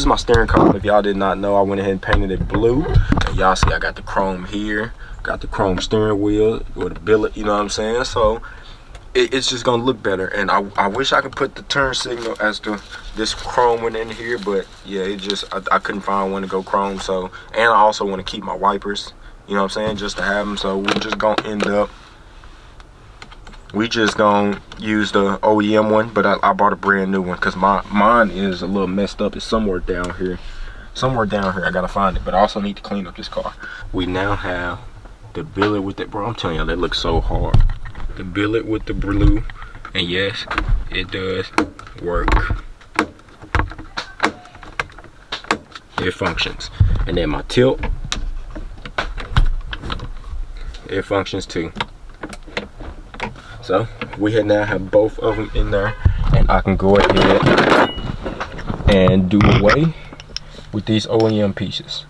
is my steering column. If y'all did not know, I went ahead and painted it blue. And y'all see I got the chrome here, got the chrome steering wheel with a billet, you know what I'm saying? So it's just gonna look better. And I wish I could put the turn signal as to this chrome one in here, but yeah, it just I couldn't find one to go chrome. So, and I also want to keep my wipers, you know what I'm saying, just to have them. So we're just gonna end up, we just gonna use the OEM one, but I bought a brand new one because mine is a little messed up. It's somewhere down here. I gotta find it, but I also need to clean up this car. We now have the billet with it, bro. I'm telling you, that looks so hard. The billet with the blue, and yes, it does work. It functions. And then my tilt, it functions too. So we now have both of them in there, and I can go ahead and do away with these OEM pieces.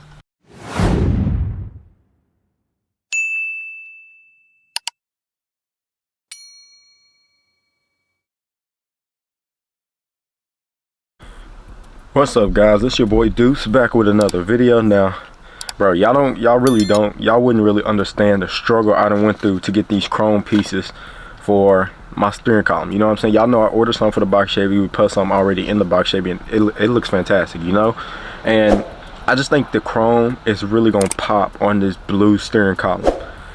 What's up, guys? It's your boy Deuce back with another video. Now, bro, y'all wouldn't really understand the struggle I done went through to get these chrome pieces for my steering column. You know what I'm saying? Y'all know I ordered some for the box Chevy. We put some already in the box Chevy, and it looks fantastic, you know? And I just think the chrome is really gonna pop on this blue steering column.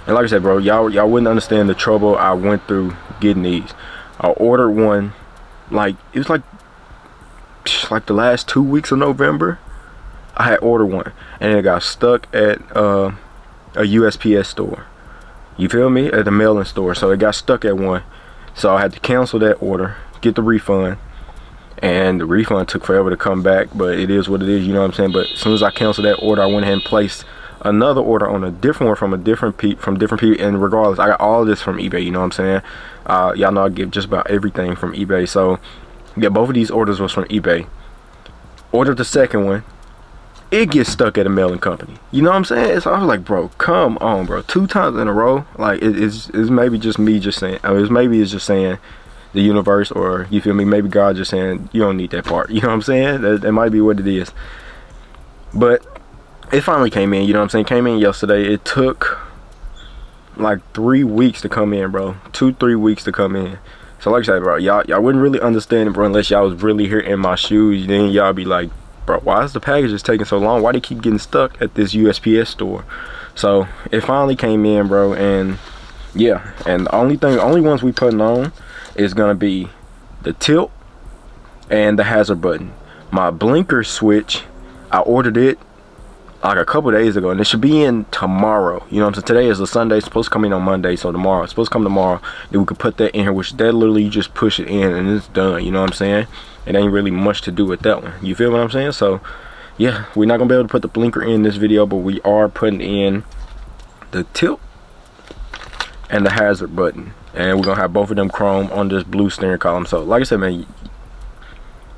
And like I said, bro, y'all wouldn't understand the trouble I went through getting these. I ordered one, like, it was like the last 2 weeks of November. I had ordered one, and it got stuck at a USPS store. You feel me? At the mailing store. So it got stuck at one. So I had to cancel that order, get the refund, and the refund took forever to come back, but it is what it is, you know what I'm saying? But as soon as I canceled that order, I went ahead and placed another order on a different one from different people. And regardless, I got all of this from eBay, you know what I'm saying? Y'all know I get just about everything from eBay. So yeah, both of these orders was from eBay. Ordered the second one, it gets stuck at a mailing company, you know what I'm saying? So I was like, bro, come on, bro, 2 times in a row. Like, it's maybe just me just saying, I mean, maybe it's just saying the universe, or you feel me, maybe God just saying you don't need that part, you know what I'm saying? That might be what it is. But it finally came in, you know what I'm saying? Came in yesterday. It took like 3 weeks to come in, bro. 2-3 weeks to come in. So like I said, bro, y'all wouldn't really understand it, bro, unless y'all was really here in my shoes. Then y'all be like, bro, why is the packages taking so long? Why they keep getting stuck at this USPS store? So it finally came in, bro, and yeah. And the only ones we putting on is gonna be the tilt and the hazard button. My blinker switch, I ordered it like a couple days ago, and it should be in tomorrow. You know what I'm saying? Today is a Sunday, it's supposed to come in on Monday, so tomorrow it's supposed to come tomorrow. Then we could put that in here, which that literally you just push it in and it's done, you know what I'm saying? It ain't really much to do with that one, you feel what I'm saying? So yeah, we're not gonna be able to put the blinker in this video, but we are putting in the tilt and the hazard button, and we're gonna have both of them chrome on this blue steering column. So like I said, man,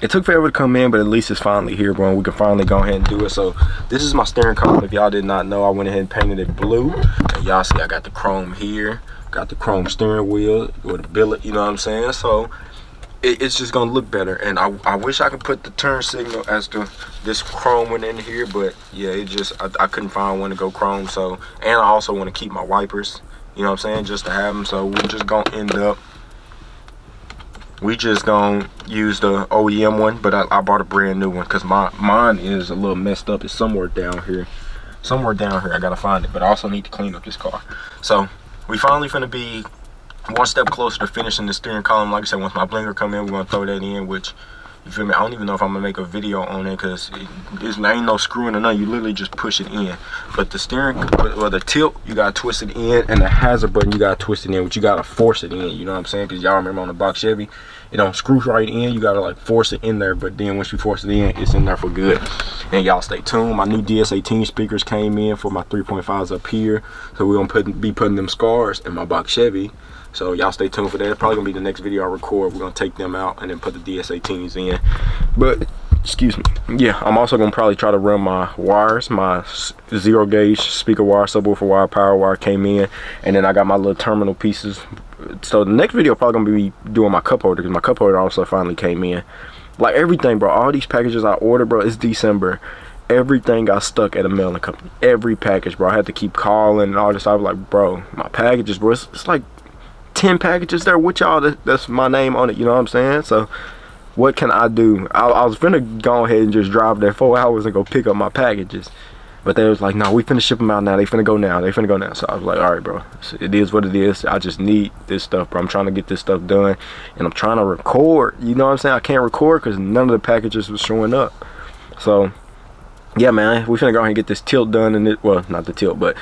it took forever to come in, but at least it's finally here, bro, and we can finally go ahead and do it. So this is my steering column. If y'all did not know, I went ahead and painted it blue, and y'all see I got the chrome here, got the chrome steering wheel with a billet, you know what I'm saying? So it's just gonna look better. And I wish I could put the turn signal as to this chrome one in here, but yeah, it just I couldn't find one to go chrome. So, and I also want to keep my wipers, you know what I'm saying, just to have them. So we're just gonna end up, we just gonna use the OEM one, but I bought a brand new one because mine is a little messed up. It's somewhere down here. I gotta find it, but I also need to clean up this car. So we finally finna be one step closer to finishing the steering column. Like I said, once my blinker come in, we're gonna throw that in, which, you feel me, I don't even know if I'm gonna make a video on it because there ain't no screwing or nothing. You literally just push it in. But the steering, or the tilt, you gotta twist it in, and the hazard button, you gotta twist it in, but you gotta force it in, you know what I'm saying? Because y'all remember on the box Chevy, it don't screw right in. You gotta like force it in there, but then once you force it in, it's in there for good. And y'all stay tuned. My new DS18 speakers came in for my 3.5s up here, so we're gonna be putting them scars in my box Chevy. So y'all stay tuned for that. It's probably gonna be the next video I record. We're gonna take them out and then put the DS18s in. But excuse me, yeah, I'm also gonna probably try to run my wires. My 0 gauge speaker wire, subwoofer wire, power wire came in, and then I got my little terminal pieces. So the next video probably gonna be doing my cup holder, because my cup holder also finally came in. Like everything, bro. All these packages I ordered, bro, it's December. Everything got stuck at a mailing company. Every package, bro. I had to keep calling and all this. I was like, bro, my packages, bro. It's like 10 packages there with y'all. That's my name on it. You know what I'm saying? So what can I do? I was finna go ahead and just drive there 4 hours and go pick up my packages. But they was like, no, we finna ship them out now. They finna go now. They finna go now. So I was like, all right, bro. It is what it is. I just need this stuff, bro. I'm trying to get this stuff done. And I'm trying to record. You know what I'm saying? I can't record because none of the packages was showing up. So, yeah, man. We finna go ahead and get this tilt done. And well, not the tilt, but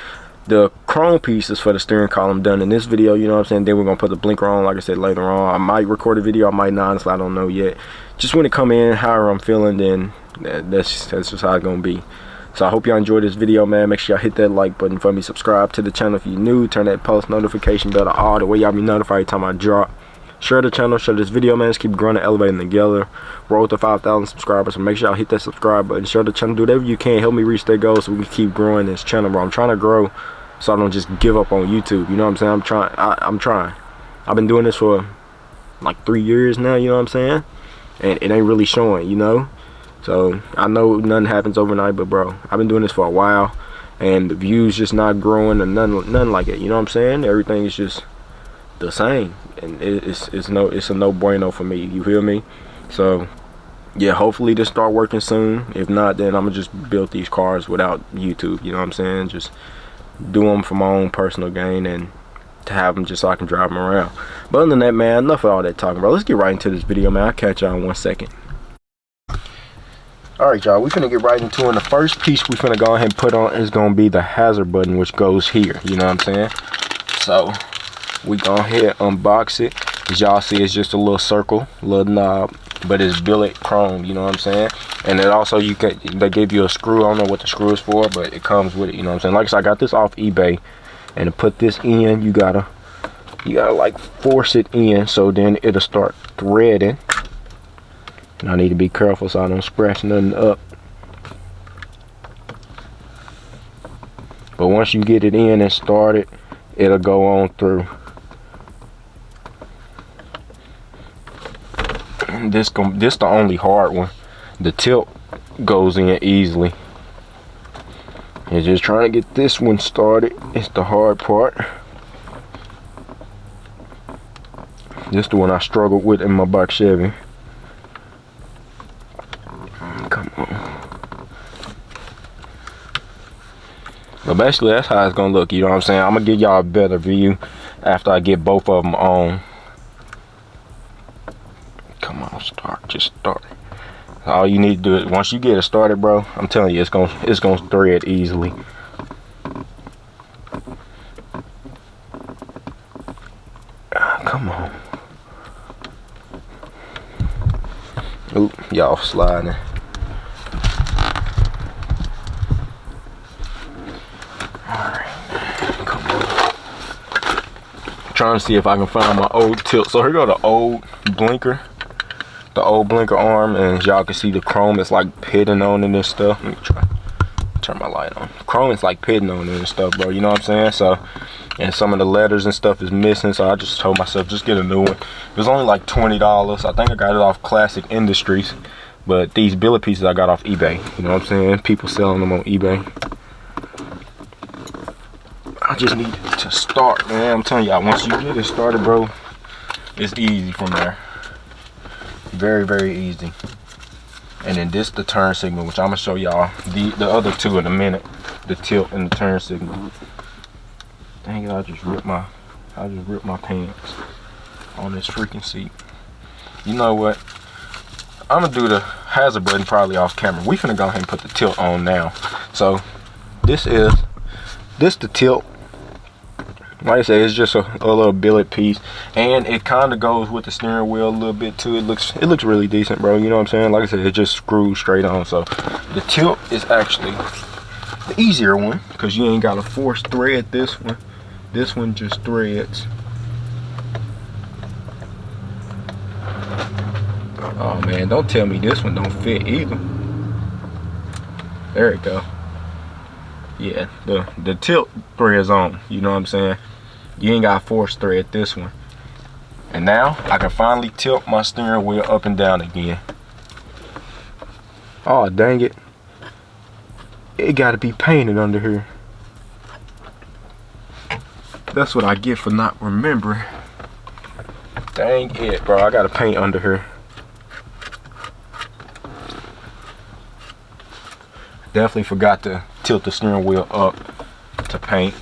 the chrome pieces for the steering column done in this video. You know what I'm saying? Then we're going to put the blinker on, like I said, later on. I might record a video. I might not. Honestly, I don't know yet. Just when it come in, however I'm feeling, then that's just how it's going to be. So I hope y'all enjoyed this video, man. Make sure y'all hit that like button for me. Subscribe to the channel if you're new. Turn that post notification bell to all. The way y'all be notified every time I drop. Share the channel. Share this video, man. Let's keep growing and elevating together. Roll to 5,000 subscribers. So make sure y'all hit that subscribe button. Share the channel. Do whatever you can. Help me reach that goal so we can keep growing this channel, bro. I'm trying to grow so I don't just give up on YouTube. You know what I'm saying? I'm trying. I've been doing this for like 3 years now. You know what I'm saying? And it ain't really showing, you know? So I know nothing happens overnight, but bro, I've been doing this for a while and the views just not growing and nothing like it. You know what I'm saying? Everything is just the same, and it's a no bueno for me. You feel me? So yeah, hopefully this start working soon. If not, then I'm gonna just build these cars without YouTube. You know what I'm saying? Just do them for my own personal gain and to have them just so I can drive them around. But other than that, man, enough of all that talking, bro. Let's get right into this video, man. I'll catch y'all in 1 second. Alright, y'all, we finna get right into it. And the first piece we finna go ahead and put on is gonna be the hazard button, which goes here. You know what I'm saying? So we go ahead unbox it. As y'all see, it's just a little circle, little knob, but it's billet chrome. You know what I'm saying? And then also they give you a screw. I don't know what the screw is for, but it comes with it. You know what I'm saying? Like I said, I got this off eBay, and to put this in, you gotta like force it in, so then it'll start threading. And I need to be careful so I don't scratch nothing up. But once you get it in and started, it'll go on through. This the only hard one. The tilt goes in easily. And just trying to get this one started. It's the hard part. This is the one I struggled with in my box Chevy. Come on. But basically that's how it's gonna look. You know what I'm saying? I'm gonna give y'all a better view after I get both of them on. Come on, just start. All you need to do is once you get it started, bro, I'm telling you, it's gonna thread easily. Come on. Oop, y'all sliding. Trying to see if I can find my old tilt. So here go the old blinker, arm, and y'all can see the chrome is like pitting on in this stuff. Let me try turn my light on. Chrome is like pitting on in this stuff, bro. You know what I'm saying? So, and some of the letters and stuff is missing. So I just told myself just get a new one. It was only like $20. I think I got it off Classic Industries, but these billet pieces I got off eBay. You know what I'm saying? People selling them on eBay. I just need to start, man. I'm telling y'all, once you get it started, bro, it's easy from there. Very, very easy. And then this the turn signal, which I'm gonna show y'all the other two in a minute. The tilt and the turn signal. Dang it, I just ripped my pants on this freaking seat. You know what? I'm gonna do the hazard button probably off camera. We finna go ahead and put the tilt on now. So this the tilt. Like I said, it's just a little billet piece, and it kind of goes with the steering wheel a little bit too. It looks really decent, bro. You know what I'm saying? Like I said, it just screws straight on. So the tilt is actually the easier one because you ain't got to force thread this one. This one just threads. Oh man, don't tell me this one don't fit either. There it go. Yeah, the tilt threads on. You know what I'm saying? You ain't got force thread this one. And now I can finally tilt my steering wheel up and down again. Oh, dang it. It gotta be painted under here. That's what I get for not remembering. Dang it, bro. I gotta paint under here. Definitely forgot to tilt the steering wheel up to paint.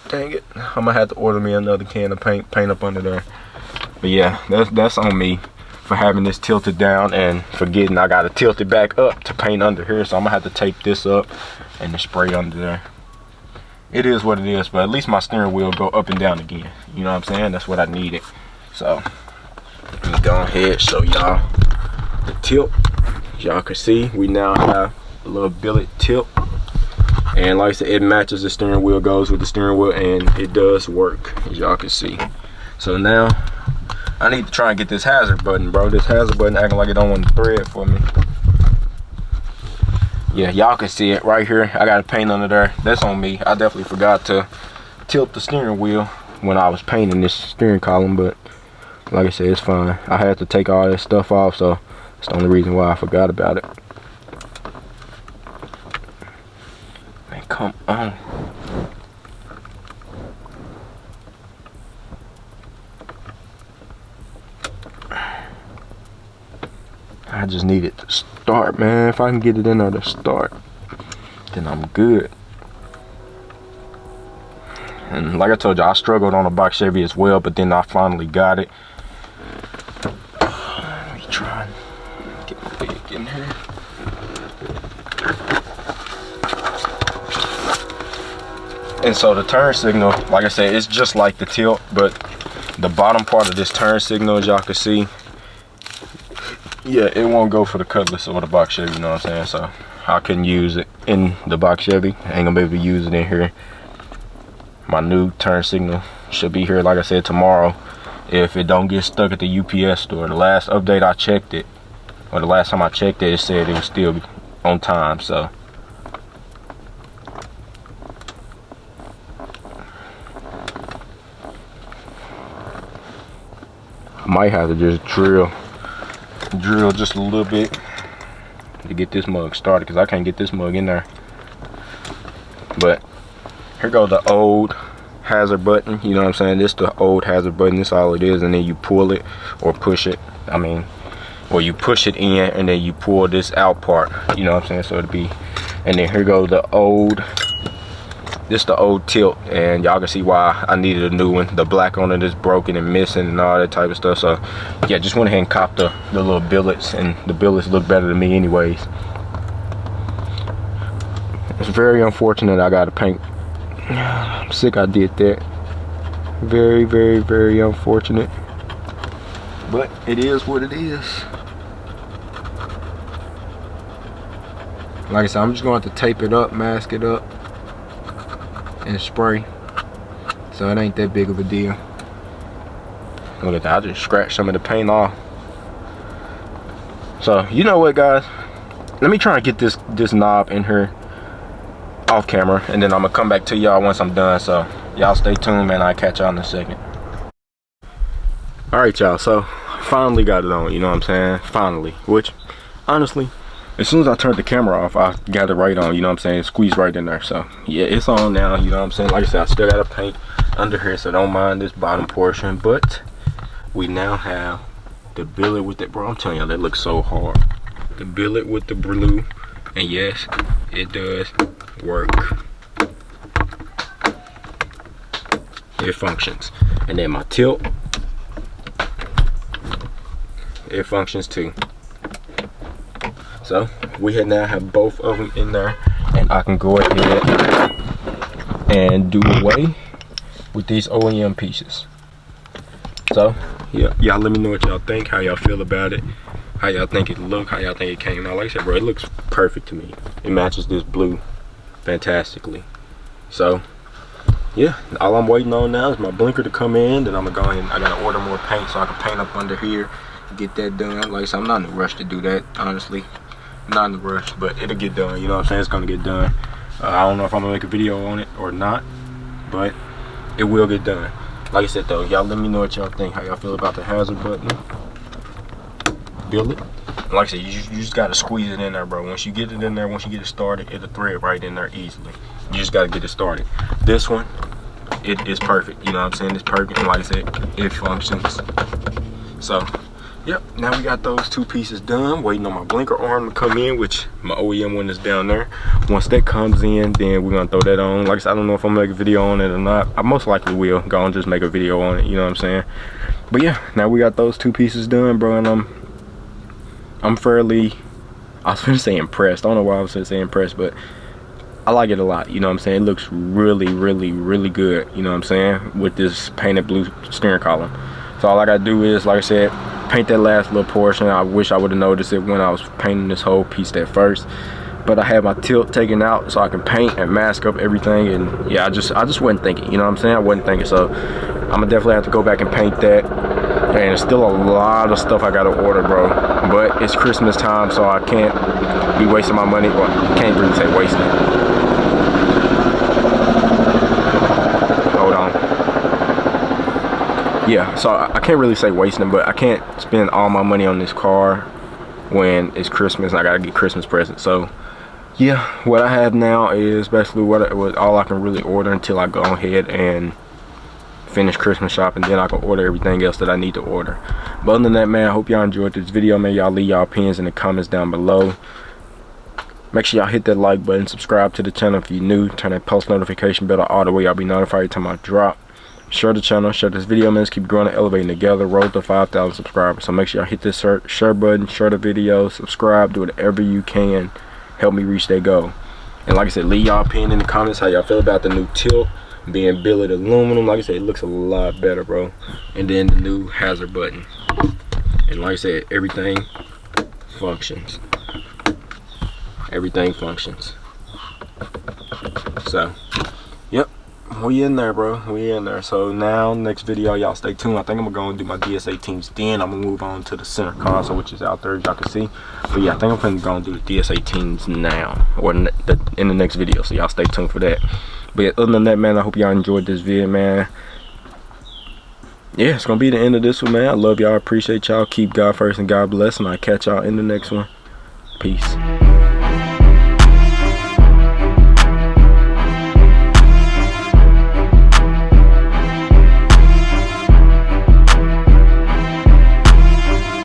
Dang it. I'm gonna have to order me another can of paint up under there. But yeah, that's on me for having this tilted down and forgetting I gotta tilt it back up to paint under here. So I'm gonna have to tape this up and the spray under there. It is what it is, but at least my steering wheel go up and down again. You know what I'm saying? That's what I needed. So let me go ahead, show y'all the tilt. Y'all can see we now have a little billet tilt. And like I said, it matches the steering wheel, goes with the steering wheel, and it does work, as y'all can see. So now I need to try and get this hazard button, bro. This hazard button acting like it don't want to thread for me. Yeah, y'all can see it right here. I got a paint under there. That's on me. I definitely forgot to tilt the steering wheel when I was painting this steering column, but like I said, it's fine. I had to take all this stuff off, so that's the only reason why I forgot about it. Man, come on. I just need it to start, man. If I can get it in there to start, then I'm good. And like I told you, I struggled on a box Chevy as well, but then I finally got it. Let me try and get my big in here. And so the turn signal, like I said, it's just like the tilt, but the bottom part of this turn signal, as y'all can see, yeah, it won't go for the Cutlass or the box Chevy, you know what I'm saying? So I couldn't use it in the box Chevy. I ain't gonna be able to use it in here. My new turn signal should be here, like I said, tomorrow, if it don't get stuck at the UPS store. The last update I checked it, or the last time I checked it, it said it was still on time. So I might have to just drill just a little bit to get this mug started, because I can't get this mug in there. But here goes the old hazard button, you know what I'm saying? This the old hazard button, this all it is, and then you pull it or push it. I mean, or you push it in and then you pull this out part, you know what I'm saying? So it'll be, and then here goes the old, this the old tilt, and y'all can see why I needed a new one. The black on it is broken and missing and all that type of stuff. So yeah, just went ahead and copped the little billets, and the billets look better than me anyways. It's very unfortunate I gotta paint. I'm sick I did that. Very, very, very unfortunate, but it is what it is. Like I said, I'm just going to have to tape it up, mask it up, and spray, so it ain't that big of a deal. Look at that, I just scratched some of the paint off. So you know what, guys, let me try and get this knob in here off camera, and then I'm gonna come back to y'all once I'm done. So y'all stay tuned, man. I'll catch y'all in a second. All right, y'all, so finally got it on, you know what I'm saying? Finally, which honestly, as soon as I turned the camera off, I got it right on, you know what I'm saying? Squeezed right in there. So yeah, it's on now, you know what I'm saying? Like I said, I still gotta paint under here, so don't mind this bottom portion. But we now have the billet with it, bro. I'm telling y'all, that looks so hard. The billet with the blue, and yes, it does work. It functions. And then my tilt, it functions too. So we now have both of them in there, and I can go ahead and do away with these OEM pieces. So yeah, y'all let me know what y'all think, how y'all feel about it, how y'all think it looked, how y'all think it came out. Like I said, bro, it looks perfect to me. It matches this blue fantastically. So yeah, all I'm waiting on now is my blinker to come in. Then I'm gonna go ahead and I gotta order more paint so I can paint up under here, get that done. Like I said, I'm not in a rush to do that, honestly. Not in a rush, but it'll get done, you know what I'm saying? It's gonna get done. I don't know if I'm gonna make a video on it or not, but it will get done. Like I said though, y'all let me know what y'all think, how y'all feel about the hazard button, billet, And like I said, you just gotta squeeze it in there, bro. Once you get it in there, once you get it started, it'll thread right in there easily. You just gotta get it started. This one, it is perfect. You know what I'm saying? It's perfect. And like I said, it functions. So, yep. Now we got those two pieces done. Waiting on my blinker arm to come in, which my OEM one is down there. Once that comes in, then we're gonna throw that on. Like I said, I don't know if I'm gonna make a video on it or not. I most likely will. Go and just make a video on it. You know what I'm saying? But yeah, now we got those two pieces done, bro, and I'm fairly, I was gonna say impressed. I don't know why I was gonna say impressed, but I like it a lot. You know what I'm saying? It looks really, really, really good. You know what I'm saying? With this painted blue steering column. So all I gotta do is, like I said, paint that last little portion. I wish I would have noticed it when I was painting this whole piece at first. But I had my tilt taken out so I can paint and mask up everything. And yeah, I just wasn't thinking. You know what I'm saying? I wasn't thinking. So I'm gonna definitely have to go back and paint that. And there's still a lot of stuff I gotta order, bro. But it's Christmas time, so I can't be wasting my money. Well, I can't really say wasting it. Hold on. Yeah, so I can't really say wasting, but I can't spend all my money on this car when it's Christmas and I gotta get Christmas presents. So yeah, what I have now is basically what was all I can really order until I go ahead and finish Christmas shopping. Then I can order everything else that I need to order. But other than that, man, I hope y'all enjoyed this video, man. Y'all leave y'all opinions in the comments down below. Make sure y'all hit that like button, subscribe to the channel if you're new, turn that post notification bell on all the way. Y'all be notified every time I drop. Share the channel, share this video, man. Let's keep growing and elevating together. Road to 5,000 subscribers. So make sure y'all hit this share button, share the video, subscribe, do whatever you can. Help me reach that goal. And like I said, leave y'all opinion in the comments how y'all feel about the new tilt being billet aluminum. Like I said, it looks a lot better, bro. And then the new hazard button. And like I said, everything functions. Everything functions. So, yep, we in there, bro. We in there. So now, next video, y'all stay tuned. I think I'm gonna go and do my DS18s. Then I'm gonna move on to the center console, which is out there, as y'all can see. But yeah, I think I'm gonna go and do the DS18s now, or in the next video. So y'all stay tuned for that. But yeah, other than that, man, I hope y'all enjoyed this video, man. Yeah, it's gonna be the end of this one, man. I love y'all, appreciate y'all. Keep God first and God bless, and I'll catch y'all in the next one. Peace.